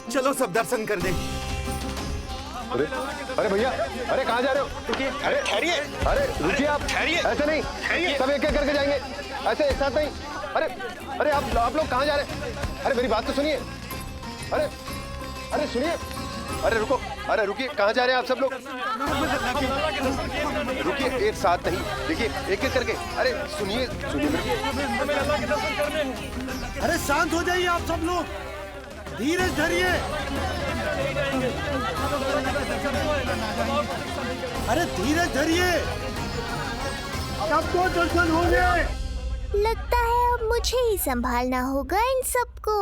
चलो सब दर्शन कर दे। अरे अरे भैया, अरे कहाँ जा रहे हो? रुकिए, अरे ठहरिए, अरे रुकिए आप, ठहरिए, ऐसे नहीं, सब एक एक करके जाएंगे, ऐसे एक साथ नहीं। अरे अरे आप लोग कहाँ जा रहे हैं? अरे मेरी बात तो सुनिए। अरे अरे सुनिए, अरे रुको, अरे रुकिए, कहाँ जा रहे हैं आप सब लोग? रुकिए, एक साथ नहीं, देखिए एक एक करके। अरे सुनिए सुनिए, अरे शांत हो जाइए आप सब लोग, धीरज धरिए। अरे धीरज धरिए, सबको दर्शन होंगे। लगता है अब मुझे ही संभालना होगा इन सबको।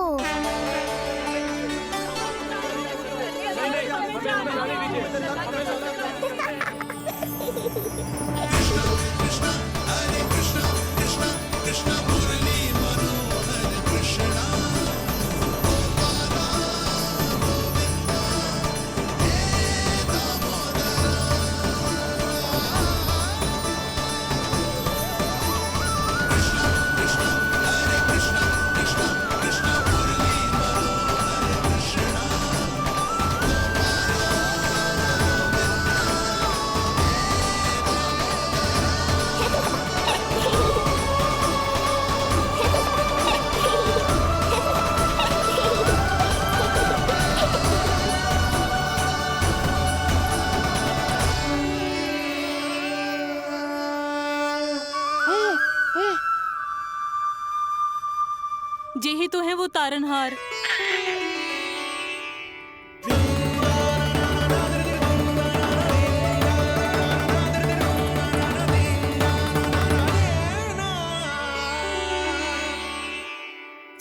जे ही तो है वो तारनहार।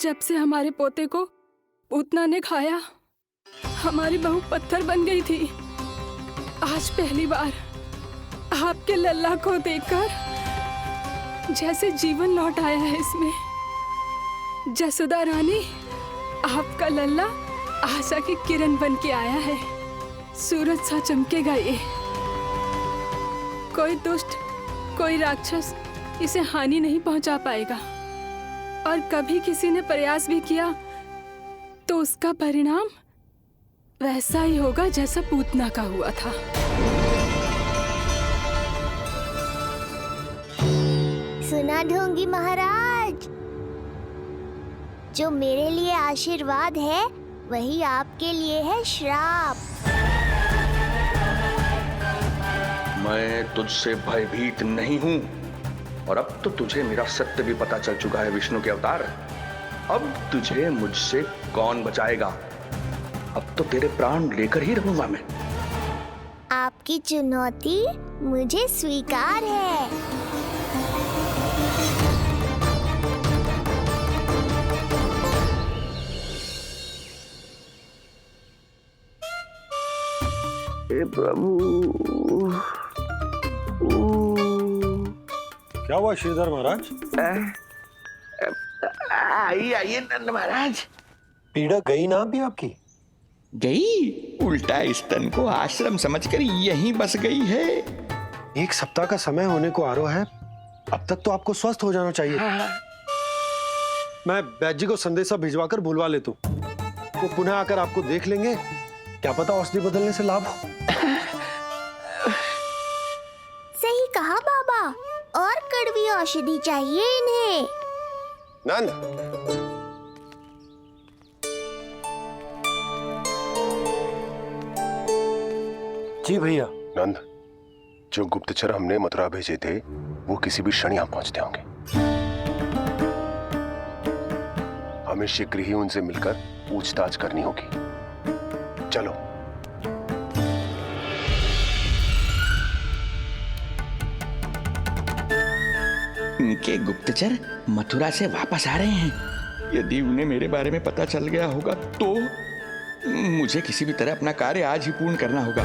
जब से हमारे पोते को पूतना ने खाया, हमारी बहू पत्थर बन गई थी। आज पहली बार आपके लल्ला को देखकर जैसे जीवन लौट आया है इसमें। जसोदा रानी, आपका लल्ला आशा की किरण बन के आया है। सूरज सा चमकेगा ये। कोई दुष्ट, कोई राक्षस इसे हानि नहीं पहुंचा पाएगा। और कभी किसी ने प्रयास भी किया तो उसका परिणाम वैसा ही होगा जैसा पूतना का हुआ था। सुना ढोंगी महाराज, जो मेरे लिए आशीर्वाद है वही आपके लिए है श्राप। मैं तुझसे भयभीत नहीं हूं, और अब तो तुझे मेरा सत्य भी पता चल चुका है विष्णु के अवतार। अब तुझे मुझसे कौन बचाएगा? अब तो तेरे प्राण लेकर ही रहूंगा मैं। आपकी चुनौती मुझे स्वीकार है। हे प्रभु। क्या हुआ श्रीधर महाराज? आइए नंद महाराज। पीड़ा गई ना अभी आपकी? गई? उल्टा स्तन को आश्रम समझकर यहीं बस गई है। 1 सप्ताह का समय होने को आ रहा है, अब तक तो आपको स्वस्थ हो जाना चाहिए। मैं बैद जी को संदेशा भिजवाकर बुलवा लेता हूँ। वो पुनः आकर आपको देख लेंगे, क्या पता औषधि बदलने से लाभ हो। सही कहा बाबा, और कड़वी औषधि चाहिए इन्हें। नंद, जी भैया। नंद, जो गुप्तचर हमने मथुरा भेजे थे वो किसी भी क्षण यहाँ पहुंचते होंगे। हमें शीघ्र ही उनसे मिलकर पूछताछ करनी होगी। चलो। उनके गुप्तचर मथुरा से वापस आ रहे हैं। यदि उन्हें मेरे बारे में पता चल गया होगा तो मुझे किसी भी तरह अपना कार्य आज ही पूर्ण करना होगा।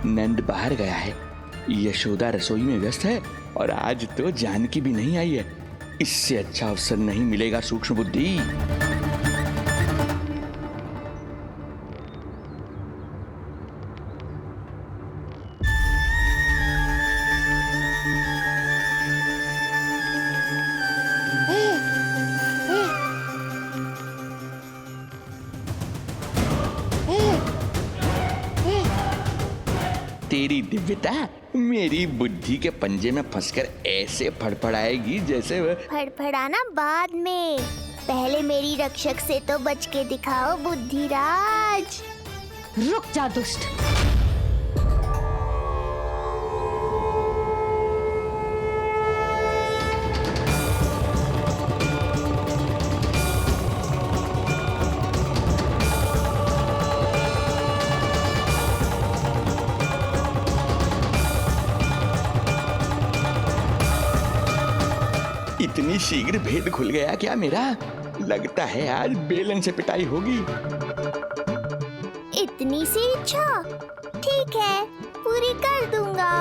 नंद बाहर गया है, यशोदा रसोई में व्यस्त है, और आज तो जानकी भी नहीं आई है। इससे अच्छा अवसर नहीं मिलेगा सूक्ष्म बुद्धि। दिव्यता मेरी बुद्धि के पंजे में फंसकर ऐसे फड़फड़ाएगी जैसे फड़फड़ाना बाद में, पहले मेरी रक्षक से तो बच के दिखाओ बुद्धिराज। रुक जा दुष्ट। इतनी शीघ्र भेद खुल गया क्या मेरा? लगता है आज बेलन से पिटाई होगी। इतनी सी इच्छा? ठीक है, पूरी कर दूंगा।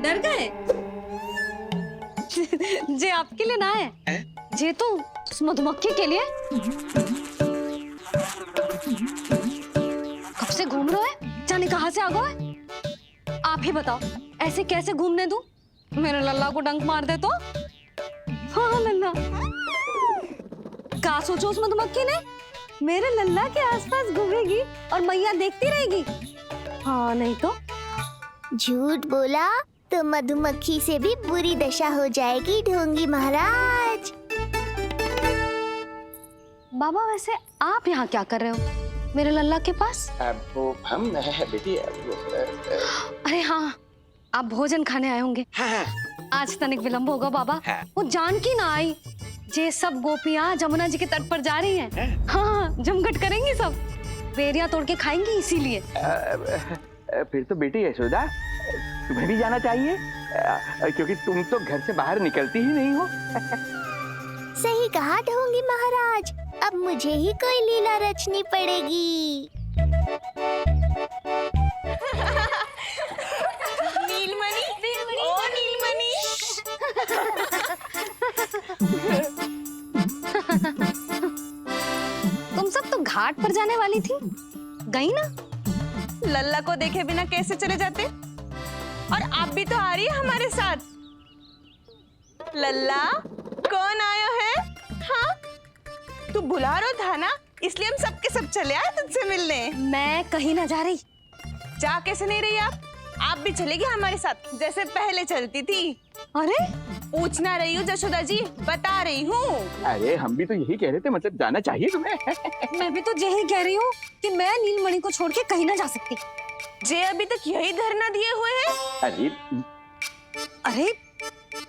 डर गए? जे आपके लिए ना है, जे तो उस मधुमक्खी के लिए। कब से घूम रहे है? जाने कहाँ से आ गए? आप ही बताओ, ऐसे कैसे घूमने दूं? मेरे लल्ला को डंक मार दे तो? हाँ लल्ला, क्या सोचो उस मधुमक्खी ने? मेरे लल्ला के आसपास घूमेगी और मैया देखती रहेगी। हाँ नहीं तो? झूठ बोला तो मधुमक्खी से भी बुरी दशा हो जाएगी ढोंगी महाराज। बाबा वैसे आप यहाँ क्या कर रहे हो मेरे लल्ला के पास? वो हम बेटी अरे हाँ, आप भोजन खाने आए होंगे। हाँ। आज तनिक विलंब होगा बाबा। हाँ। वो जानकी ना आई, जे सब गोपियाँ जमुना जी के तट पर जा रही हैं। हाँ, जमघट करेंगी सब, बेरियां तोड़ के खाएंगी इसीलिए। फिर तो बेटी यशोदा तुम्हें भी जाना चाहिए, क्योंकि तुम तो घर से बाहर निकलती ही नहीं हो। सही कहा ढोंगी महाराज, अब मुझे ही कोई लीला रचनी पड़ेगी। नीलमणि, ओ नीलमणि। तुम सब तो घाट पर जाने वाली थी, गई ना? लल्ला को देखे बिना कैसे चले जाते? और आप भी तो आ रही है हमारे साथ। लल्ला, कौन आया है? हाँ, तू बुलारो था ना, इसलिए हम सब के सब चले आए तुझसे मिलने। मैं कहीं ना जा रही। जा कैसे नहीं रही आप भी चलेगी हमारे साथ जैसे पहले चलती थी। अरे पूछ ना रही हूँ जशोदा जी, बता रही हूँ। अरे हम भी तो यही कह रहे थे, मतलब जाना चाहिए तुम्हें। मैं भी तो यही कह रही हूँ कि मैं नीलमणि को छोड़ के कहीं ना जा सकती। जे अभी तक यही धरना दिए हुए हैं। अरे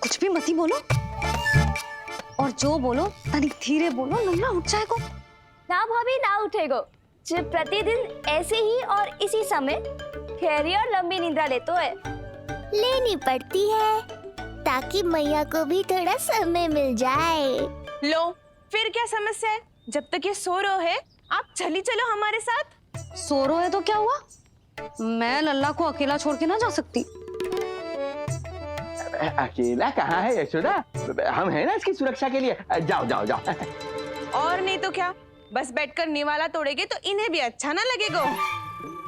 कुछ भी मती बोलो, और जो बोलो तनिक धीरे बोलो, लल्ला उठ जाएगो। ना भाभी ना उठेगो, जो प्रतिदिन ऐसे ही और इसी समय गहरी और लंबी निद्रा लेते है। लेनी पड़ती है ताकि मैया को भी थोड़ा समय मिल जाए। लो, फिर क्या समस्या है? जब तक ये सो रहे है, आप चली चलो हमारे साथ। सो रहे है तो क्या हुआ? मैं लल्ला को अकेला छोड़ के ना जा सकती। अकेला कहाँ है यशोदा, हम हैं ना इसकी सुरक्षा के लिए। जाओ जाओ जाओ। और नहीं तो क्या, बस बैठकर निवाला तोड़ेगे तो इन्हें भी अच्छा ना लगेगा।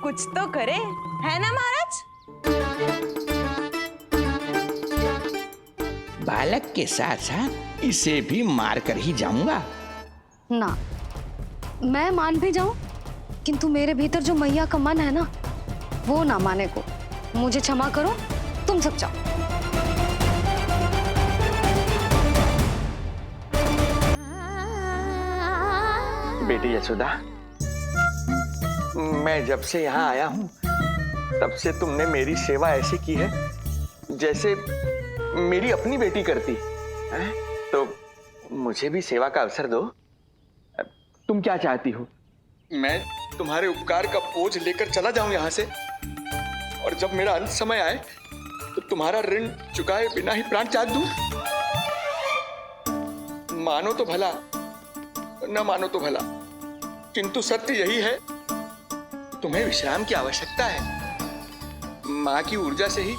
कुछ तो करे, है ना महाराज? बालक के साथ साथ इसे भी मार कर ही जाऊंगा। ना, मैं मान भी जाऊं, किंतु मेरे भीतर जो मैया का मन है ना, वो ना माने को। मुझे क्षमा करो, तुम सब जाओ। बेटी यशोदा, मैं जब से यहाँ आया हूँ तब से तुमने मेरी सेवा ऐसी की है जैसे मेरी अपनी बेटी करती है। तो मुझे भी सेवा का अवसर दो। तुम क्या चाहती हो? मैं तुम्हारे उपकार का बोझ लेकर चला जाऊं यहाँ से, और जब मेरा अंत समय आए तो तुम्हारा ऋण चुकाए बिना ही प्राण त्याग दूं? मानो तो भला, न मानो तो भला, किंतु सत्य यही है, तुम्हें विश्राम की आवश्यकता है। माँ की ऊर्जा से ही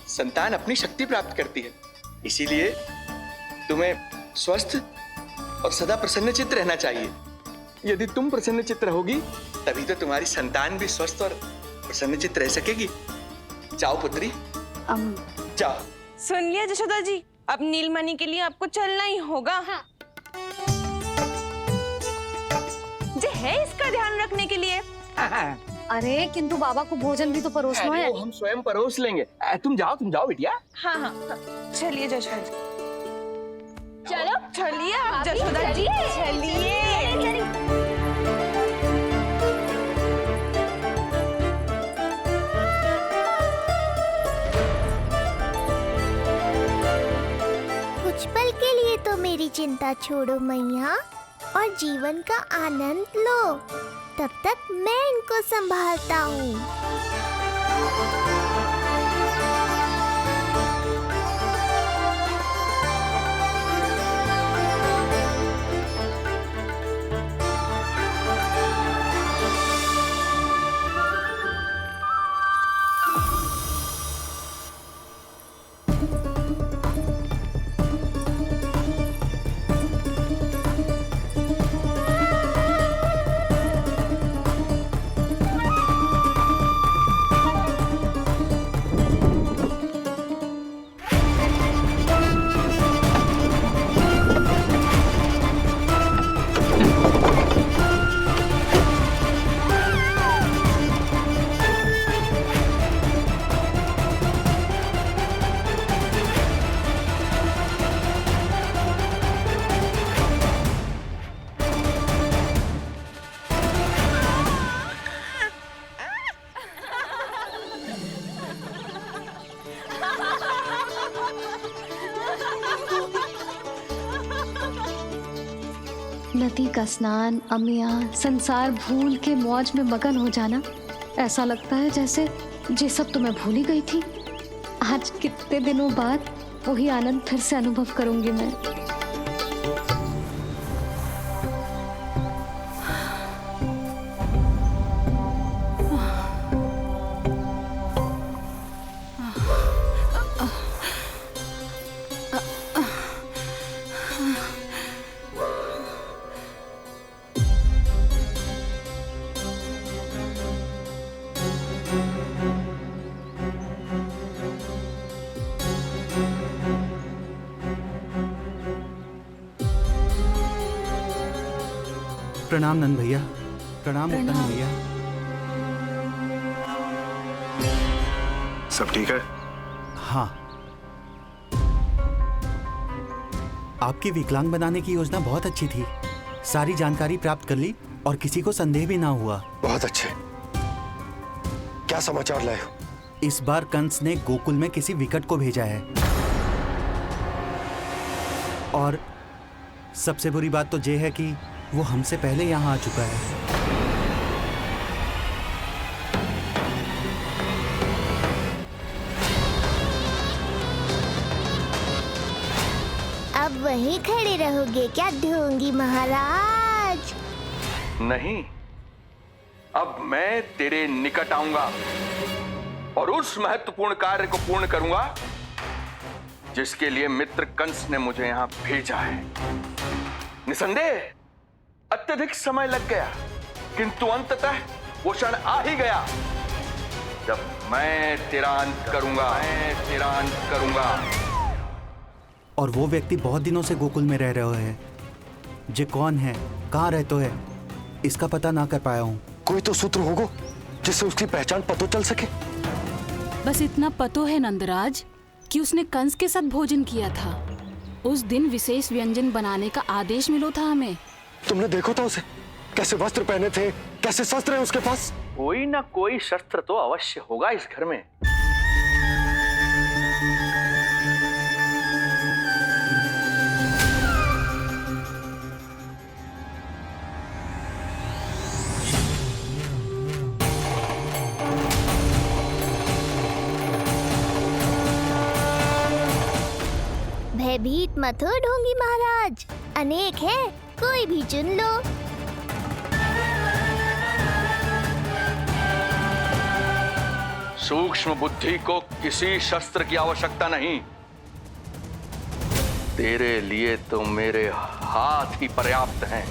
संतान अपनी शक्ति प्राप्त करती है। इसीलिए तुम्हें स्वस्थ और सदा प्रसन्नचित्त रहना चाहिए। यदि तुम प्रसन्नचित्त रहोगी तभी तो तुम्हारी संतान भी स्वस्थ और प्रसन्नचित्त रह सकेगी। जाओ पुत्री, जाओ। सुन लिया जशोदा जी, अब नीलमणि के लिए आपको चलना ही होगा। हाँ। जे है इसका ध्यान रखने के लिए। अरे किंतु बाबा को भोजन भी तो परोसना है। वो हम स्वयं परोस लेंगे। तुम जाओ बिटिया। हाँ हाँ, चलिए जशोदा जी। चलो चलिए आप जशोदा जी, चलिए। कुछ पल के लिए तो मेरी चिंता छोड़ो मैया और जीवन का आनंद लो। तब तक मैं इनको संभालता हूँ। नदी का स्नान, अमिया, संसार भूल के मौज में मगन हो जाना, ऐसा लगता है जैसे ये सब तो मैं भूल ही गई थी। आज कितने दिनों बाद वही आनंद फिर से अनुभव करूंगी मैं। प्रणाम नंद भैया। प्रणाम उत्तम भैया। सब ठीक है? हाँ, आपकी विकलांग बनाने की योजना बहुत अच्छी थी। सारी जानकारी प्राप्त कर ली और किसी को संदेह भी ना हुआ। बहुत अच्छे। क्या समाचार लाए हो? इस बार कंस ने गोकुल में किसी विकट को भेजा है, और सबसे बुरी बात तो ये है कि वो हमसे पहले यहाँ आ चुका है। अब वहीं खड़े रहोगे क्या ढोंगी महाराज? नहीं, अब मैं तेरे निकट आऊंगा और उस महत्वपूर्ण कार्य को पूर्ण करूंगा जिसके लिए मित्र कंस ने मुझे यहां भेजा है। निसंदेह अत्यधिक समय लग गया, किंतु अंततः वो क्षण आ ही गया जब मैं तेरा अंत करूंगा। और वो व्यक्ति बहुत दिनों से गोकुल में रह रहे हैं। जे कौन है, कहाँ रहते है, इसका पता ना कर पाया हूँ। कोई तो सूत्र होगा जिससे उसकी पहचान पता चल सके। बस इतना पतो है नंदराज कि उसने कंस के साथ भोजन किया था। उस दिन विशेष व्यंजन बनाने का आदेश मिलो था हमें। तुमने देखो था उसे? कैसे वस्त्र पहने थे, कैसे शस्त्र हैं उसके पास? कोई ना कोई शस्त्र तो अवश्य होगा इस घर में। भयभीत मत हो ढोंगी महाराज, अनेक है, कोई भी चुन लो। सूक्ष्म बुद्धि को किसी शस्त्र की आवश्यकता नहीं। तेरे लिए तो मेरे हाथ ही पर्याप्त हैं।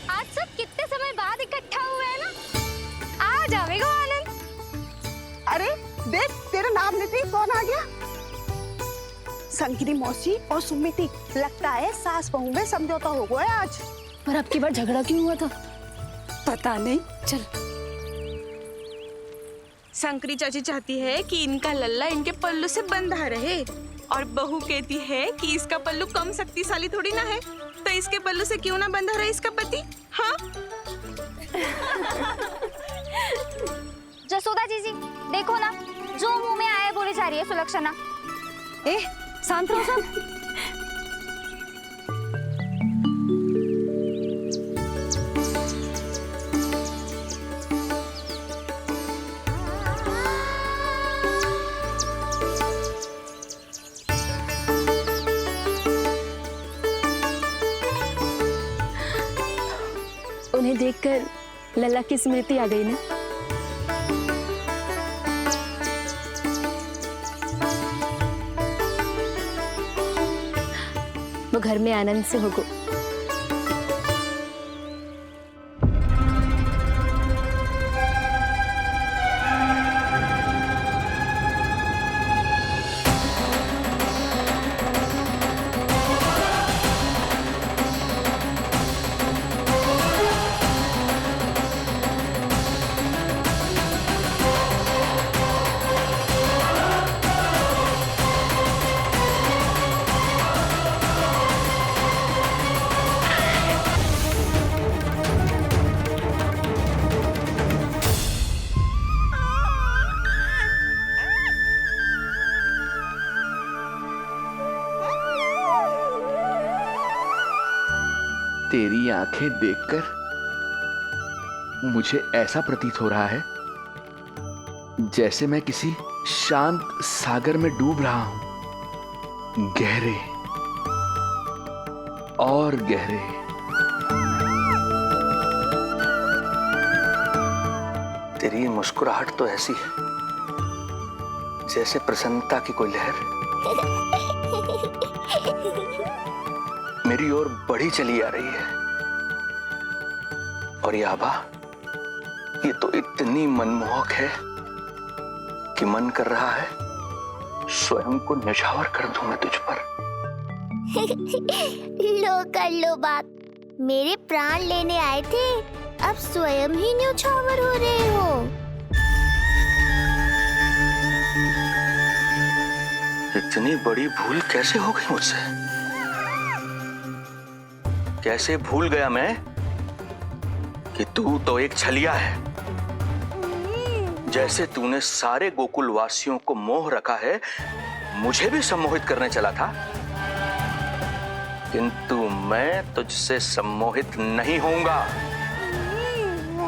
आज सब कितने समय बाद इकट्ठा हुए हैं ना, आ जाएगा आनंद। अरे देख, तेरा नाम लेते ही कौन आ गया? संगिनी मौसी और सुमिति, लगता है सास बहू में समझौता हो गया आज। पर अब की बार झगड़ा क्यों हुआ था? पता नहीं। चल। शंकरी चाची चाहती है कि इनका लल्ला इनके पल्लू से बंधा रहे, और बहू कहती है कि इसका पल्लू कम शक्तिशाली थोड़ी ना है, तो इसके पल्लू से क्यों ना बंधा रहे इसका पति। हाँ जसोदा जीजी, देखो ना, जो मुंह में आए बोली जा रही है सुलक्षणा। ए, शांत रहो सब। उन्हें देखकर लल्ला की स्मृति आ गई ना। वो घर में आनंद से होगो। तेरी आंखें देखकर मुझे ऐसा प्रतीत हो रहा है जैसे मैं किसी शांत सागर में डूब रहा हूं, गहरे और गहरे। तेरी मुस्कुराहट तो ऐसी है जैसे प्रसन्नता की कोई लहर मेरी ओर बढ़ी चली आ रही है। और ये आभा, ये तो इतनी मनमोहक है कि मन कर रहा है स्वयं को न्यौछावर कर दूं मैं तुझ पर। लो कर लो बात, मेरे प्राण लेने आए थे, अब स्वयं ही न्यौछावर हो रहे हो। इतनी बड़ी भूल कैसे हो गई मुझसे? कैसे भूल गया मैं कि तू तो एक छलिया है। जैसे तूने सारे गोकुल वासियों को मोह रखा है, मुझे भी सम्मोहित करने चला था, किंतु मैं तुझसे सम्मोहित नहीं होऊंगा।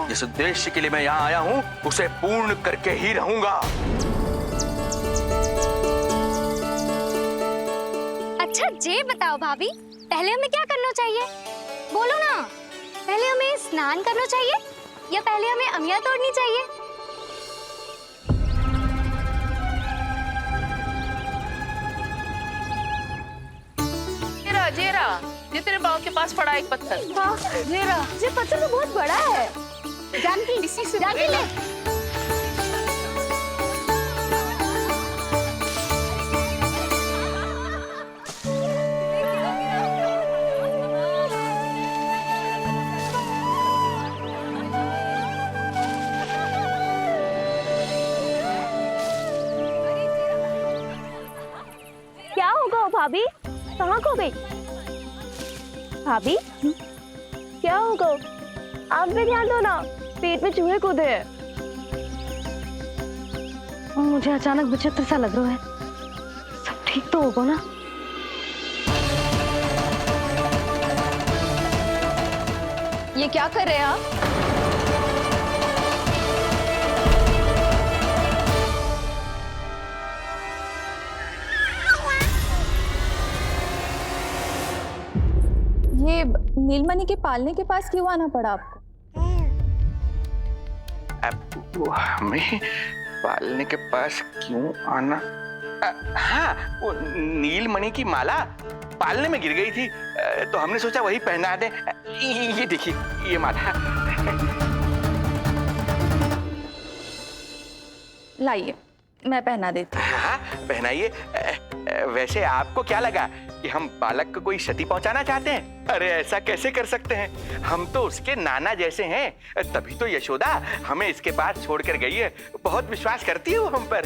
जिस उद्देश्य के लिए मैं यहां आया हूं उसे पूर्ण करके ही रहूंगा। अच्छा ये बताओ भाभी, पहले हमें क्या करना चाहिए? बोलो ना, पहले हमें स्नान करना चाहिए या पहले हमें अमिया तोड़नी चाहिए? जेरा, ये तेरे बाव के पास पड़ा एक पत्थर। हाँ, ये पत्थर तो बहुत बड़ा है। जानकी, इसी से जानकी ले। क्या होगा भाभी? कहाँ खो गई? भाभी क्या होगा? आप भी ध्यान दो ना, पेट में चूहे कूदे हैं। मुझे अचानक विचित्र सा लग रहा है। सब ठीक तो होगा ना? ये क्या कर रहे हैं आप? ये नीलमणि के पालने के पास क्यों आना पड़ा आपको? अब वो हमें पालने के पास क्यों आना? हाँ, वो नीलमणि की माला पालने में गिर गई थी, तो हमने सोचा वही पहना दे। ये देखिए, ये माला। लाइए, मैं पहना देती हूँ। हाँ, पहनाइए। वैसे आपको क्या लगा कि हम बालक को कोई क्षति पहुंचाना चाहते हैं? अरे ऐसा कैसे कर सकते हैं? हम तो उसके नाना जैसे हैं, तभी तो यशोदा हमें इसके पास छोड़कर गई है। बहुत विश्वास करती है वो हम पर।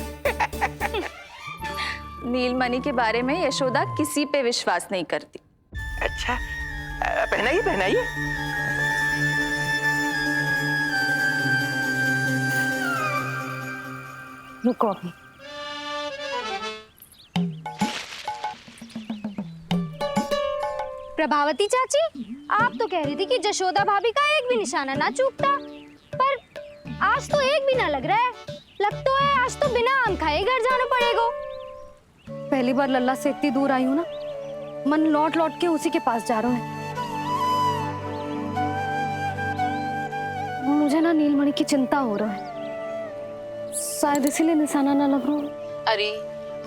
नीलमणि के बारे में यशोदा किसी पे विश्वास नहीं करती। अच्छा, पहनाइए पहनाइए। रुको अभी। प्रभावती चाची, आप तो कह रही थी कि जशोदा भाभी का एक भी निशाना ना चूकता, पर आज तो एक भी ना लग रहा है। लगता है आज तो बिना आम खाए घर जाना पड़ेगा। पहली बार लल्ला से इतनी दूर आई हूँ ना, मन लौट लौट के उसी के पास जा रहा है। मुझे ना नीलमणि की चिंता हो रहा है, शायद इसीलिए निशाना ना लग रहा हो। अरे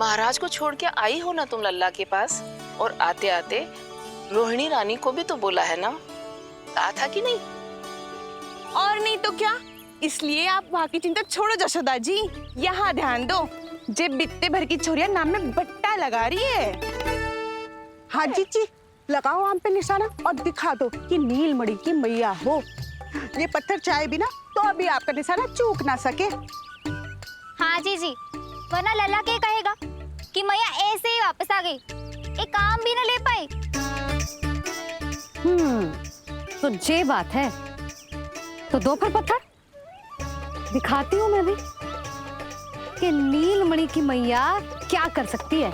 महाराज को छोड़ के आई हो ना तुम लल्ला के पास, और आते आते रोहिणी रानी को भी तो बोला है ना, कहा था कि नहीं? और नहीं तो क्या, इसलिए आप वहाँ की चिंता छोड़ो जशोदा जी, यहाँ ध्यान दो। जे बित्ते भर की छोरिया नाम में बट्टा लगा रही है। हाँ जी, लगाओ आम पे निशाना और दिखा दो कि नीलमणि की मैया हो। ये पत्थर चाहे भी ना तो अभी आपका निशाना चूक ना सके। हाँ जी, वरना लल्ला के कहेगा कि मैया ऐसे ही वापस आ गई, एक काम भी ना ले पाई। तो ये बात है, तो दो फिर पत्थर दिखाती हूँ मैं भी कि नीलमणि की मैया क्या कर सकती है।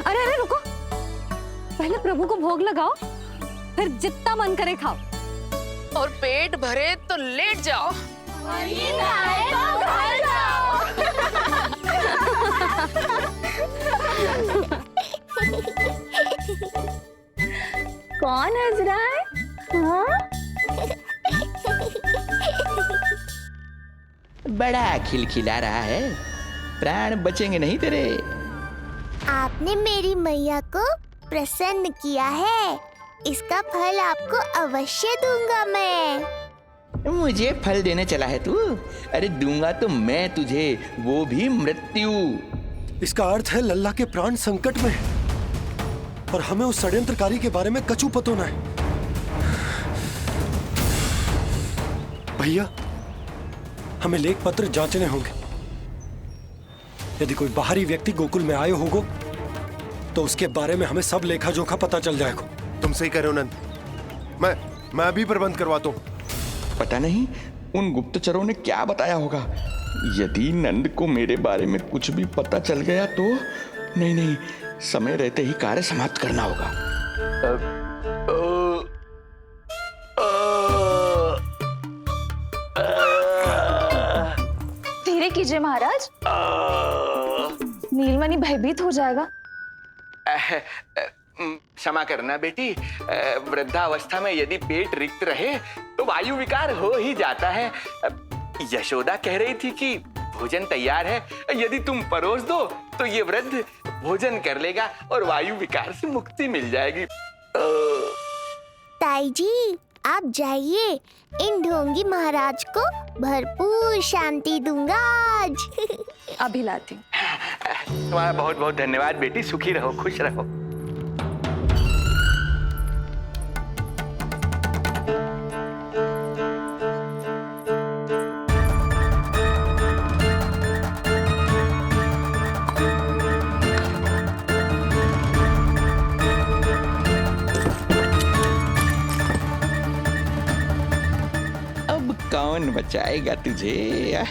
अरे रुको, पहले प्रभु को भोग लगाओ, फिर जितना मन करे खाओ। और पेट भरे तो लेट जाओ। कौन हंस रहा है? हाँ? बड़ा खिलखिला रहा है, प्राण बचेंगे नहीं तेरे। आपने मेरी मैया को प्रसन्न किया है, इसका फल आपको अवश्य दूंगा मैं। मुझे फल देने चला है तू? अरे दूंगा तो मैं तुझे, वो भी मृत्यु। इसका अर्थ है लल्ला के प्राण संकट में है और हमें उस षड्यंत्रकारी के बारे में कचू पतोना है। भैया, हमें लेख पत्र जांचने होंगे। यदि कोई बाहरी व्यक्ति गोकुल में आए होगो तो उसके बारे में हमें सब लेखा जोखा पता चल जाएगा। तुम सही कह रहे हो नंद, मैं अभी प्रबंध करवाता हूँ। पता नहीं उन गुप्तचरों ने क्या बताया होगा। यदि नंद को मेरे बारे में कुछ भी पता चल गया तो नहीं, समय रहते ही कार्य समाप्त करना होगा। धीरे कीजिए महाराज, नीलमणि भयभीत हो जाएगा। क्षमा करना बेटी, वृद्धावस्था में यदि पेट रिक्त रहे तो वायु विकार हो ही जाता है। यशोदा कह रही थी कि भोजन तैयार है, यदि तुम परोस दो तो ये वृद्ध भोजन कर लेगा और वायु विकार से मुक्ति मिल जाएगी। ताई जी आप जाइए, इन ढोंगी महाराज को भरपूर शांति दूंगा आज। अभी लाती हूँ। तुम्हारा बहुत बहुत धन्यवाद बेटी, सुखी रहो, खुश रहो। अब कौन बचाएगा तुझे?